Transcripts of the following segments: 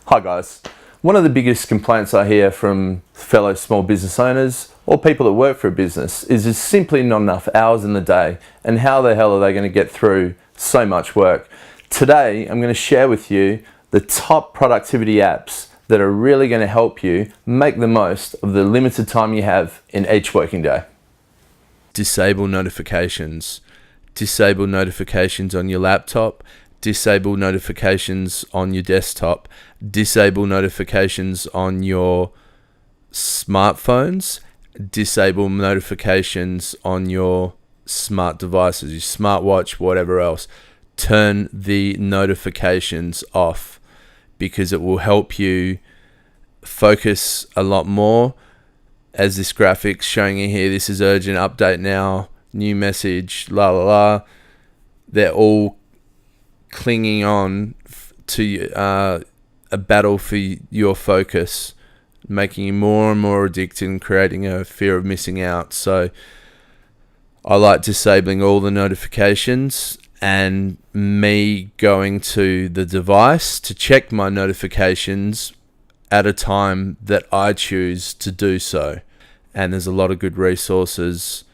Hi guys. One of the biggest complaints I hear from fellow small business owners or people that work for a business is there's simply not enough hours in the day, and how the hell are they going to get through so much work? Today I'm going to share with you the top productivity apps that are really going to help you make the most of the limited time you have in each working day. Disable notifications. Disable notifications on your laptop. Disable notifications on your desktop. Disable notifications on your smartphones. Disable notifications on your smart devices, your smartwatch, whatever else. Turn the notifications off because it will help you focus a lot more. As this graphic's showing you here, this is urgent, update now, new message, la la la. They're all clinging on to a battle for your focus, making you more and more addicted and creating a fear of missing out. So I like disabling all the notifications and me going to the device to check my notifications at a time that I choose to do so. And there's a lot of good resources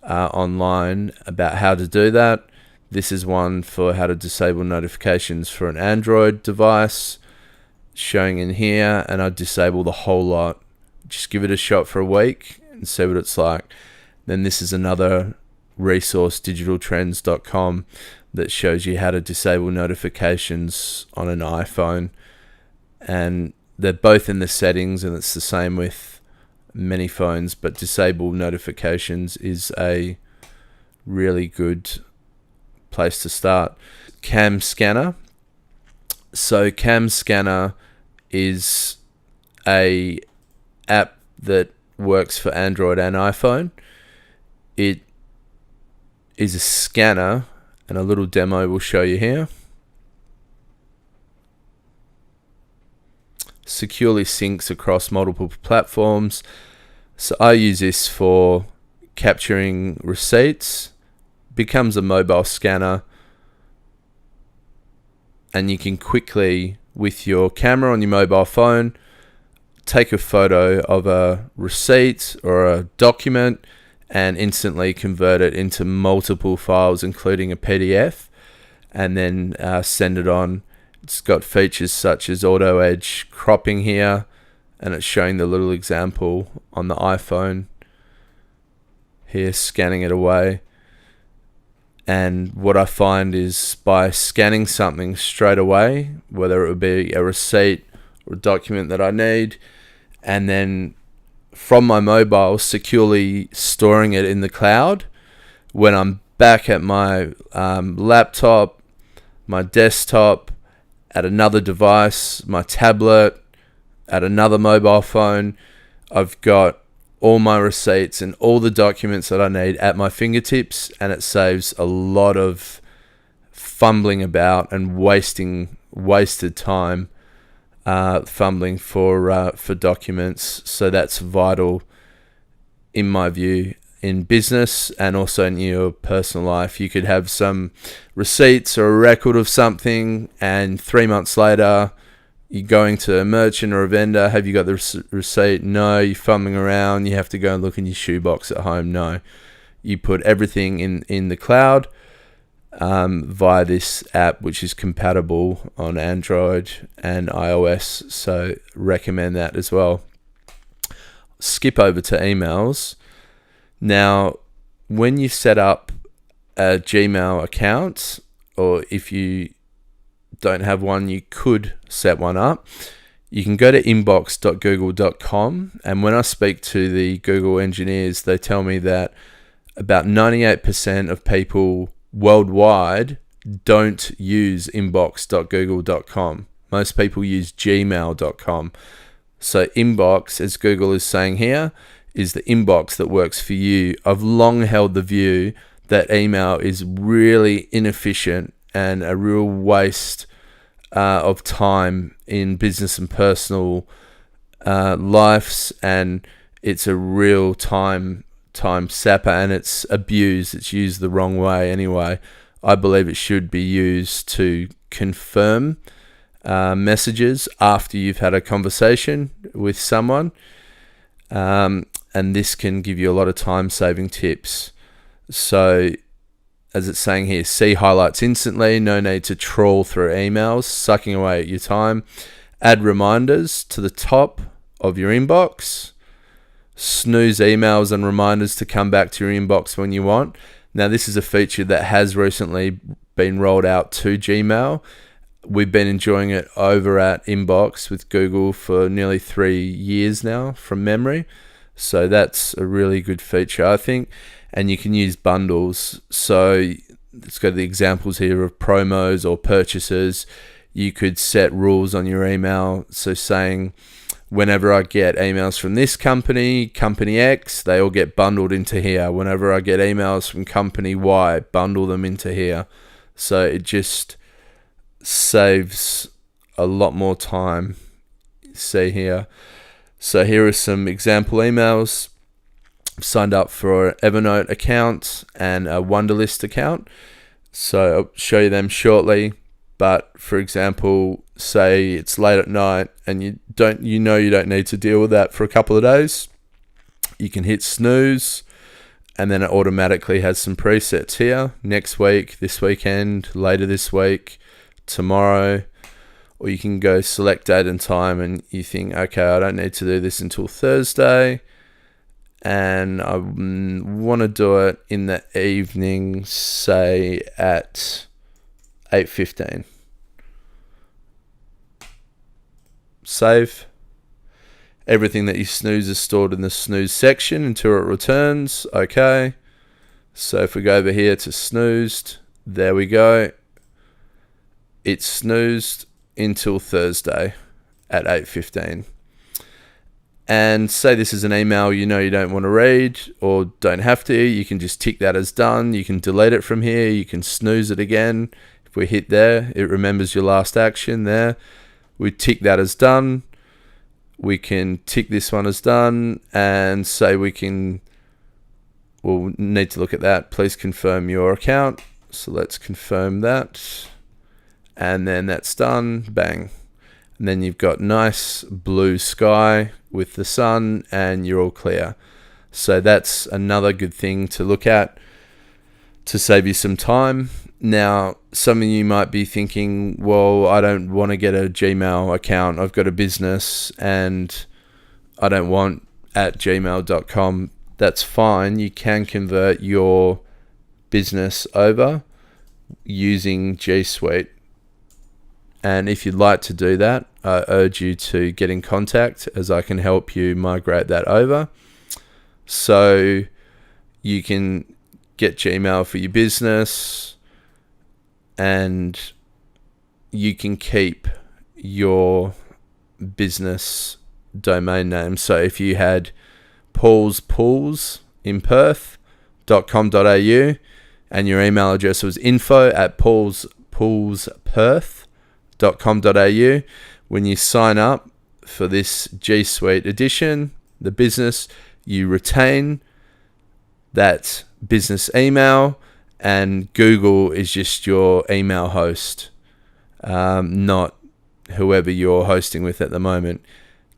online about how to do that. This is one for how to disable notifications for an Android device, showing in here, and I disable the whole lot. Just give it a shot for a week and see what it's like. Then this is another resource, digitaltrends.com, that shows you how to disable notifications on an iPhone. And they're both in the settings, and it's the same with many phones, but disable notifications is a really good place to start. CamScanner. So CamScanner is a app that works for Android and iPhone. It is a scanner, and a little demo we'll show you here. Securely syncs across multiple platforms. So I use this for capturing receipts. Becomes a mobile scanner, and you can quickly, with your camera on your mobile phone, take a photo of a receipt or a document and instantly convert it into multiple files, including a PDF, and then send it on. It's got features such as auto edge cropping here, and it's showing the little example on the iPhone here, scanning it away. And what I find is by scanning something straight away, whether it would be a receipt or a document that I need, and then from my mobile securely storing it in the cloud, when I'm back at my laptop, my desktop, at another device, my tablet, at another mobile phone, I've got all my receipts and all the documents that I need at my fingertips, and it saves a lot of fumbling about and wasted time fumbling for documents. So that's vital, in my view, in business and also in your personal life. You could have some receipts or a record of something, and 3 months later you're going to a merchant or a vendor. Have you got the receipt? No. You're fumbling around. You have to go and look in your shoebox at home. No. You put everything in the cloud via this app, which is compatible on Android and iOS. So recommend that as well. Skip over to emails. Now, when you set up a Gmail account, or if you don't have one, you could set one up. You can go to inbox.google.com, and when I speak to the Google engineers, they tell me that about 98% of people worldwide don't use inbox.google.com. Most people use gmail.com. So inbox, as Google is saying here, is the inbox that works for you. I've long held the view that email is really inefficient and a real waste of time in business and personal lives, and it's a real time sapper, and it's abused. It's used the wrong way anyway. I believe it should be used to confirm messages after you've had a conversation with someone. And this can give you a lot of time-saving tips. So, as it's saying here, see highlights instantly, no need to trawl through emails, sucking away at your time. Add reminders to the top of your inbox. Snooze emails and reminders to come back to your inbox when you want. Now, this is a feature that has recently been rolled out to Gmail. We've been enjoying it over at Inbox with Google for nearly 3 years now from memory. So that's a really good feature, I think. And you can use bundles. So let's go to the examples here of promos or purchases. You could set rules on your email. So saying, whenever I get emails from this company, company X, they all get bundled into here. Whenever I get emails from company Y, bundle them into here. So it just saves a lot more time. See here. So here are some example emails. I've signed up for an Evernote account and a Wonderlist account. So I'll show you them shortly. But for example, say it's late at night and you don't need to deal with that for a couple of days. You can hit snooze and then it automatically has some presets here. Next week, this weekend, later this week, tomorrow. Or you can go select date and time and you think, okay, I don't need to do this until Thursday. And I want to do it in the evening, say at 8:15. Save. Everything that you snooze is stored in the snooze section until it returns. Okay. So if we go over here to snoozed, there we go. It's snoozed until Thursday at 8:15. And say this is an email you don't want to read or don't have to, you can just tick that as done. You can delete it from here. You can snooze it again. If we hit there, it remembers your last action there. We tick that as done. We can tick this one as done and say we'll need to look at that. Please confirm your account. So let's confirm that. And then that's done. Bang. And then you've got nice blue sky with the sun and you're all clear. So that's another good thing to look at to save you some time. Now, some of you might be thinking, well, I don't want to get a Gmail account. I've got a business and I don't want @gmail.com. That's fine. You can convert your business over using G Suite. And if you'd like to do that, I urge you to get in contact as I can help you migrate that over. So you can get Gmail for your business and you can keep your business domain name. So if you had Paul's Pools in Perth.com.au and your email address was info@poolsperth.com.au, when you sign up for this G Suite edition, the business, you retain that business email and Google is just your email host, not whoever you're hosting with at the moment.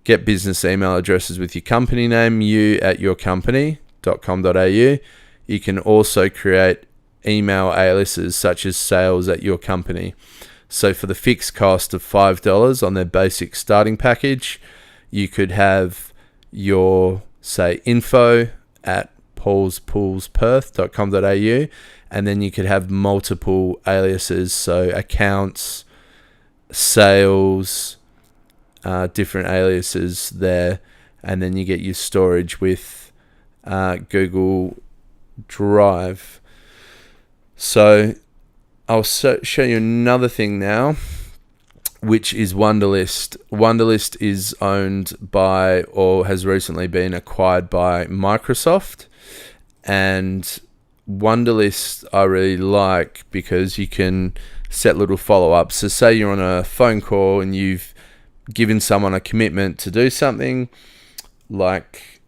Get business email addresses with your company name, you@yourcompany.com.au. You can also create email aliases such as sales at your company. So for the fixed cost of $5 on their basic starting package, you could have your, say, info@paulspoolsperth.com.au, and then you could have multiple aliases, so accounts, sales, different aliases there, and then you get your storage with Google Drive. So I'll show you another thing now, which is Wonderlist. Wonderlist is owned by, or has recently been acquired by, Microsoft. And Wonderlist I really like because you can set little follow-ups. So say you're on a phone call and you've given someone a commitment to do something, like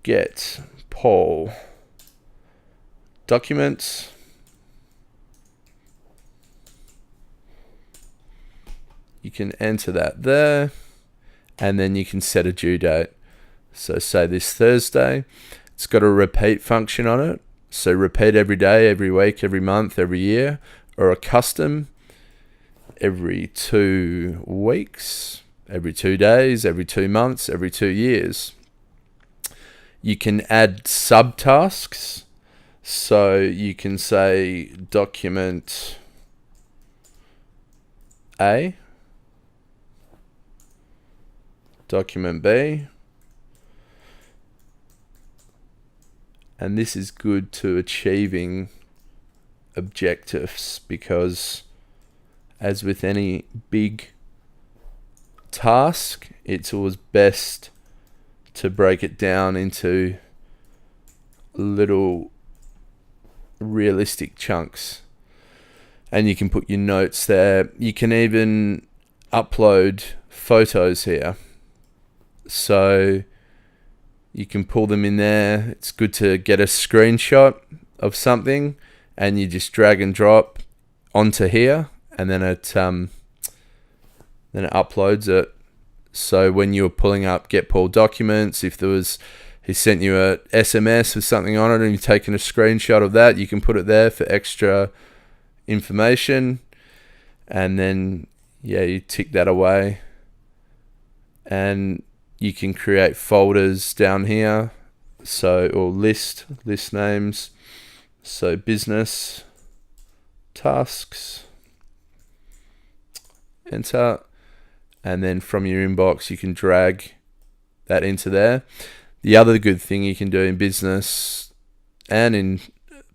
get Paul documents you can enter that there, and then you can set a due date. So say this Thursday. It's got a repeat function on it. So repeat every day, every week, every month, every year, or a custom every 2 weeks, every 2 days, every 2 months, every 2 years. You can add subtasks. So you can say document A, document B, and this is good to achieving objectives, because as with any big task, it's always best to break it down into little realistic chunks. And you can put your notes there. You can even upload photos here, so you can pull them in there. It's good to get a screenshot of something, and you just drag and drop onto here, and then it uploads it. So when you're pulling up Get Paul documents, if there was, he sent you a SMS with something on it and you've taken a screenshot of that, you can put it there for extra information, and then you tick that away, and you can create folders down here, or list names. So business, tasks, enter, and then from your inbox you can drag that into there. The other good thing you can do in business and in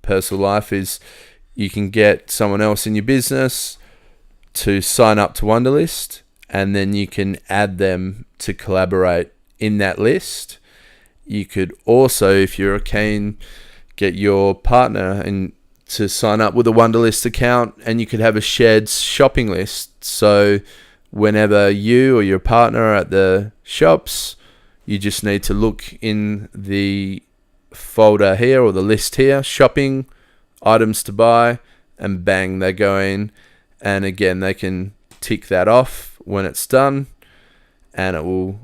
personal life is you can get someone else in your business to sign up to Wonderlist, and then you can add them to collaborate in that list. You could also, if you're keen, get your partner and to sign up with a Wonderlist account, and you could have a shared shopping list. So whenever you or your partner are at the shops, you just need to look in the folder here or the list here, shopping, items to buy, and bang, they go in. And again, they can tick that off when it's done, and it will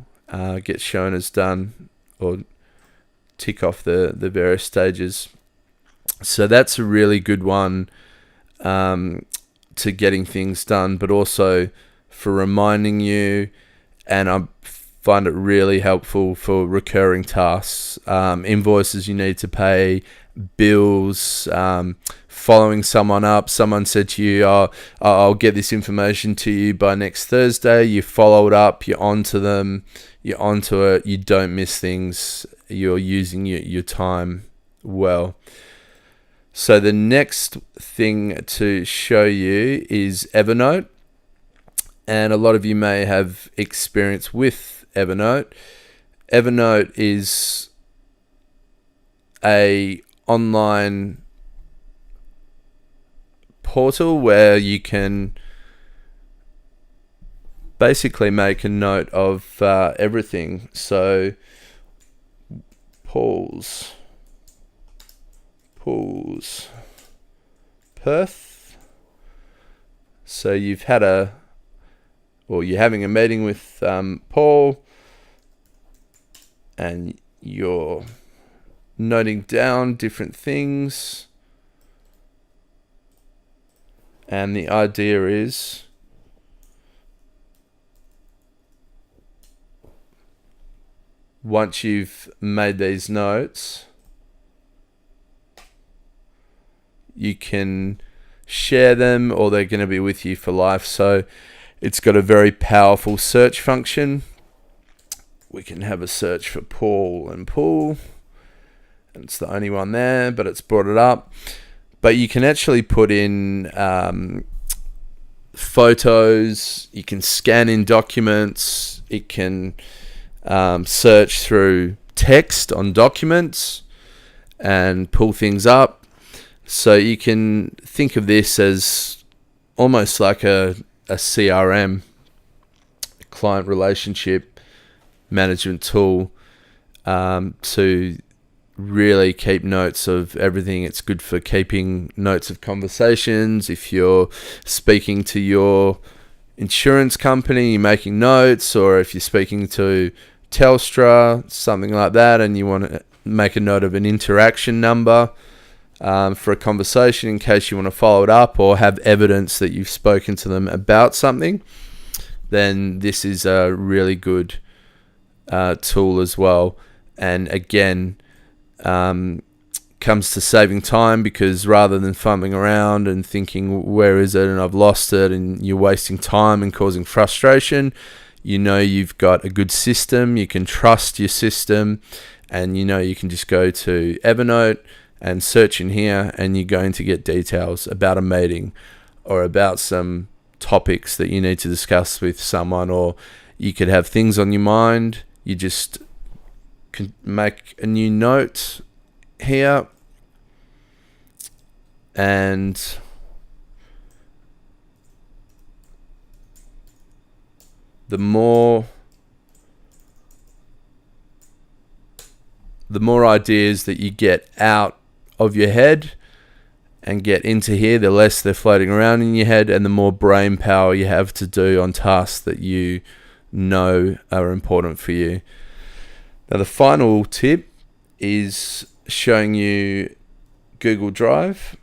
get shown as done, or tick off the various stages. So that's a really good one to getting things done, but also for reminding you, and I find it really helpful for recurring tasks, invoices you need to pay, bills, following someone up. Someone said to you, I'll get this information to you by next Thursday. You followed up, you're onto them, you're onto it, you don't miss things, you're using your time well. So the next thing to show you is Evernote. And a lot of you may have experience with Evernote. Evernote is a online portal where you can basically make a note of everything. So Paul's Perth. So you've had you're having a meeting with Paul, and you're noting down different things. And the idea is once you've made these notes, you can share them, or they're going to be with you for life. So it's got a very powerful search function. We can have a search for Paul, and it's the only one there, but it's brought it up. But you can actually put in photos, you can scan in documents, it can search through text on documents and pull things up. So you can think of this as almost like a CRM, client relationship management tool, to really keep notes of everything. It's good for keeping notes of conversations. If you're speaking to your insurance company, you're making notes, or if you're speaking to Telstra, something like that, and you want to make a note of an interaction number for a conversation in case you want to follow it up or have evidence that you've spoken to them about something, then this is a really good tool as well. And again, comes to saving time, because rather than fumbling around and thinking, where is it, and I've lost it, and you're wasting time and causing frustration, you know you've got a good system, you can trust your system, and you know you can just go to Evernote and search in here, and you're going to get details about a meeting or about some topics that you need to discuss with someone, or you could have things on your mind. You just can make a new note here, and the more ideas that you get out of your head and get into here, the less they're floating around in your head, and the more brain power you have to do on tasks that you know are important for you. Now, the final tip is showing you Google Drive.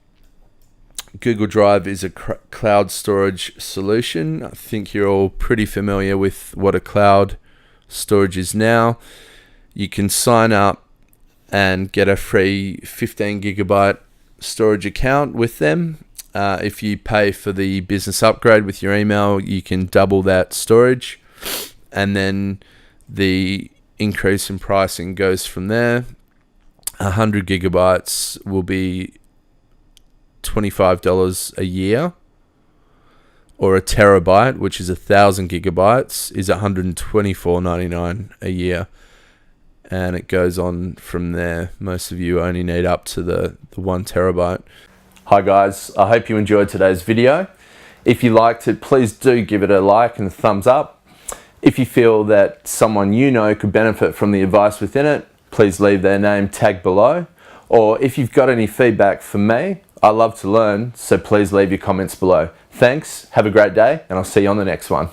Google Drive is a cloud storage solution. I think you're all pretty familiar with what a cloud storage is now. You can sign up and get a free 15 gigabyte storage account with them. If you pay for the business upgrade with your email, you can double that storage, and then the increase in pricing goes from there. 100 gigabytes will be $25 a year, or a terabyte, which is 1,000 gigabytes, is $124.99 a year. And it goes on from there. Most of you only need up to the 1 terabyte. Hi guys, I hope you enjoyed today's video. If you liked it, please do give it a like and a thumbs up. If you feel that someone you know could benefit from the advice within it, please leave their name tagged below. Or if you've got any feedback for me, I love to learn, so please leave your comments below. Thanks, have a great day, and I'll see you on the next one.